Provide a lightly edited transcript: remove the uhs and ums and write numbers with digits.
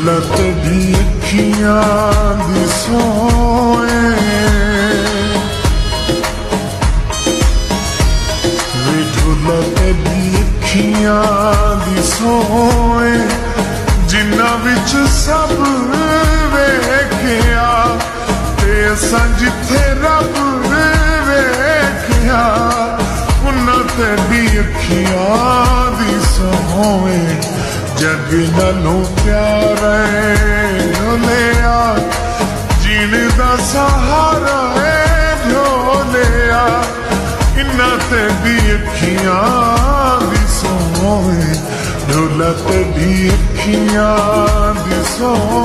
ढोला तेरी अखियां दी सोए वे ढोला तेरी अखियां दी सोए जिन्ना विच सब वेखिया ते असां जिथे रब वेखिया उन्हां तेरी अखियां दी सोए जग नालों प्यारा है ढोलिया जीने दा सहारा है ढोलिया इन्ना तेरी अखियां दी सोए ढोला तेरी अखियां दी सोए।